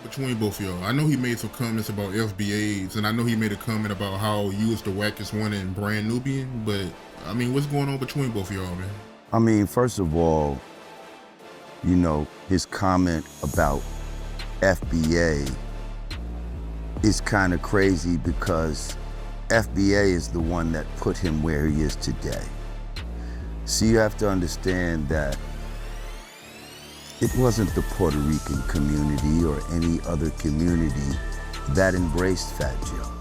between both of y'all. I know he made some comments about FBAs, and I know he made a comment about how you was the wackest one in Brand Nubian, but I mean, what's going on between both of y'all, man? I mean, first of all, his comment about FBA is kind of crazy because FBA is the one that put him where he is today. So you have to understand that it wasn't the Puerto Rican community or any other community that embraced Fat Joe.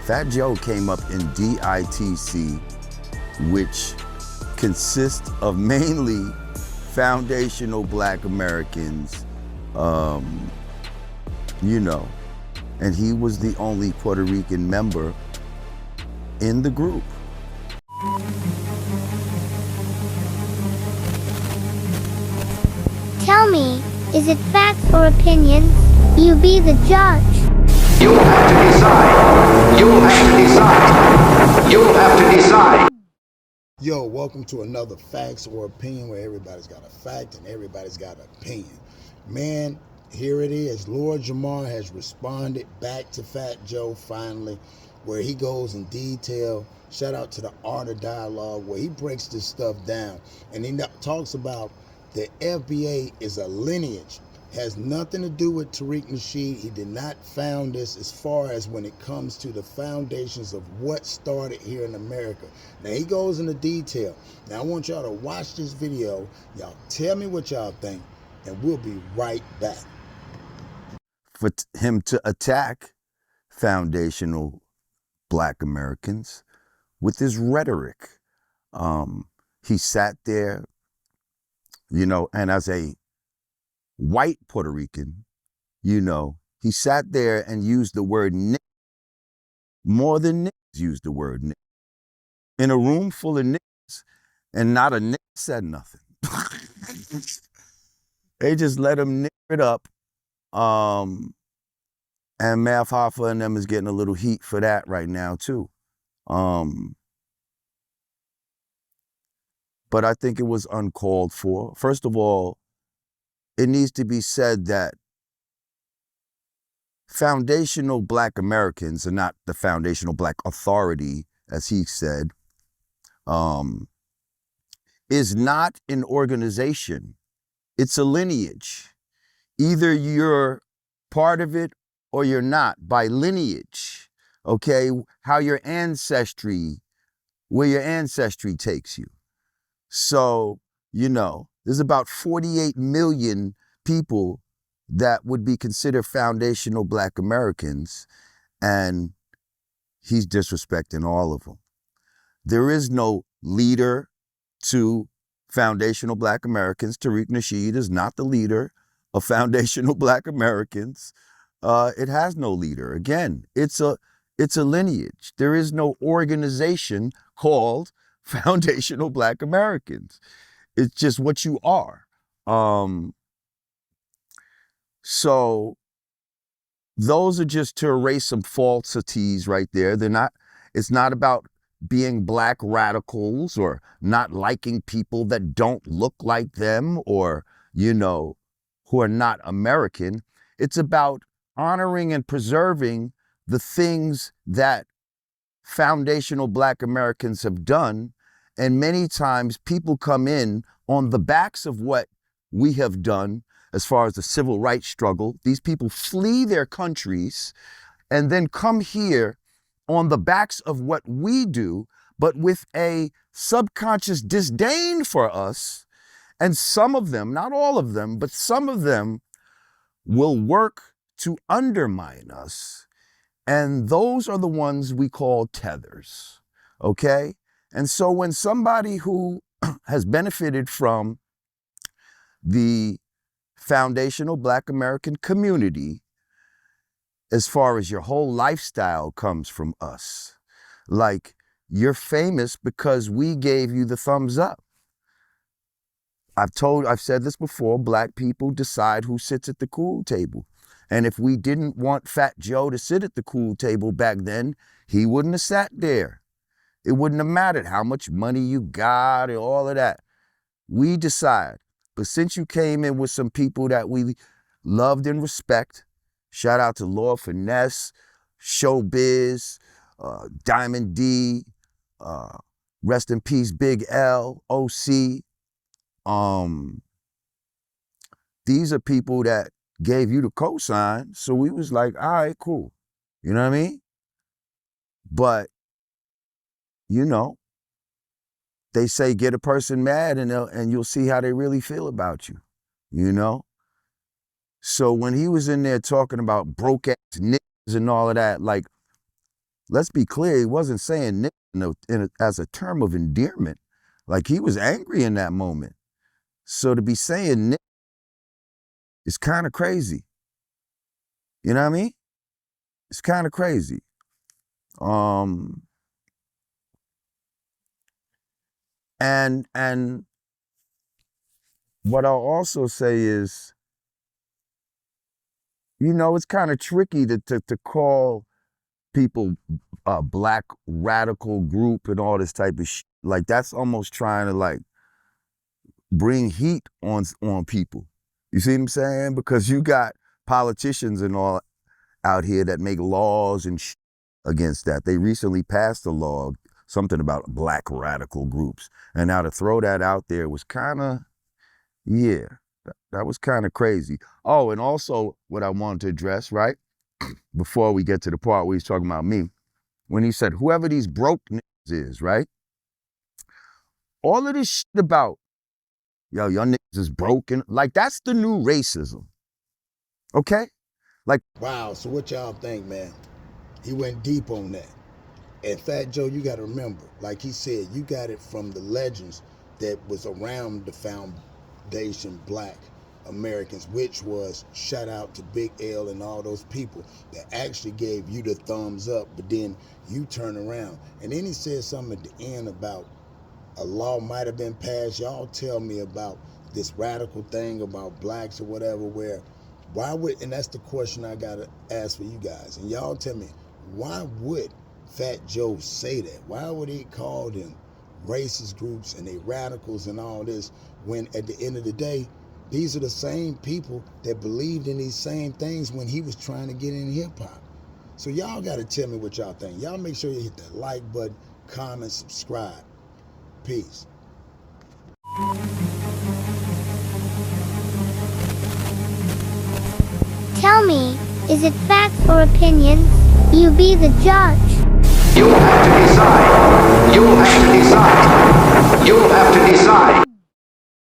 Fat Joe came up in DITC, which consists of mainly foundational Black Americans, and he was the only Puerto Rican member in the group. Tell me, is it facts or opinions? You be the judge. You'll have to decide. You'll have to decide. You'll have to decide. Yo, welcome to another Facts or Opinion where everybody's got a fact and everybody's got an opinion. Man, here it is. Lord Jamar has responded back to Fat Joe finally, where he goes in detail. Shout out to the Art of Dialogue, where he breaks this stuff down. And he talks about the FBA is a lineage. Has nothing to do with Tariq Nasheed. He did not found this as far as when it comes to the foundations of what started here in America. Now he goes into detail. Now I want y'all to watch this video. Y'all tell me what y'all think, and we'll be right back. For him to attack foundational Black Americans with his rhetoric, he sat there, and as a white Puerto Rican, he sat there and used the word nigga more than niggas used the word nigga. In a room full of niggas, and not a nigga said nothing. They just let him nigger it up. And Math Hoffa and them is getting a little heat for that right now too. But I think it was uncalled for. First of all, it needs to be said that foundational Black Americans are not the foundational Black authority, as he said, is not an organization. It's a lineage. Either you're part of it or you're not, by lineage, okay? Where your ancestry takes you. So, there's about 48 million people that would be considered foundational Black Americans, and he's disrespecting all of them. There is no leader to foundational Black Americans. Tariq Nasheed is not the leader of foundational Black Americans. It has no leader. Again, it's a lineage. There is no organization called foundational Black Americans. It's just what you are. So those are just to erase some falsities right there. It's not about being Black radicals or not liking people that don't look like them or, who are not American. It's about honoring and preserving the things that foundational Black Americans have done. And many times people come in on the backs of what we have done as far as the civil rights struggle. These people flee their countries and then come here on the backs of what we do, but with a subconscious disdain for us. And some of them, not all of them, but some of them will work to undermine us. And those are the ones we call tethers, okay? And so when somebody who has benefited from the foundational Black American community, as far as your whole lifestyle comes from us, like you're famous because we gave you the thumbs up. I've said this before, Black people decide who sits at the cool table. And if we didn't want Fat Joe to sit at the cool table back then, he wouldn't have sat there. It wouldn't have mattered how much money you got and all of that. We decide. But since you came in with some people that we loved and respect. Shout out to Lord Finesse, Showbiz, Diamond D, rest in peace, Big L, OC. These are people that gave you the cosign, so we was like, all right, cool. You know what I mean? But, you know, they say get a person mad and you'll see how they really feel about you, you know? So when he was in there talking about broke ass niggas and all of that, like, let's be clear, he wasn't saying niggas as a term of endearment. Like, he was angry in that moment. So to be saying niggas is kind of crazy. You know what I mean? It's kind of crazy. And what I'll also say is, you know, it's kind of tricky to call people a black radical group and all this type of shit. Like, that's almost trying to like bring heat on people. You see what I'm saying? Because you got politicians and all out here that make laws and shit against that. They recently passed a law, something about black radical groups. And now to throw that out there was kind of, yeah, that was kind of crazy. Oh, and also what I wanted to address, right? Before we get to the part where he's talking about me, when he said, whoever these broke niggas is, right? All of this shit about, yo, your niggas is broken, like, that's the new racism. Okay? Like, Wow, so what y'all think, man? He went deep on that. And Fat Joe, you got to remember, like he said, you got it from the legends that was around the foundation Black Americans, which was shout out to Big L and all those people that actually gave you the thumbs up, but then you turn around. And then he said something at the end about a law might have been passed. Y'all tell me about this radical thing about blacks or whatever, where why would, and that's the question I gotta ask for you guys, and y'all tell me, why would Fat Joe say that? Why would he call them racist groups and they radicals and all this, when at the end of the day, these are the same people that believed in these same things when he was trying to get in hip hop? So y'all gotta tell me what y'all think. Y'all make sure you hit that like button, comment, subscribe. Peace. Tell me, is it facts or opinions? You be the judge. You'll have to decide. You'll have to decide. You'll have to decide.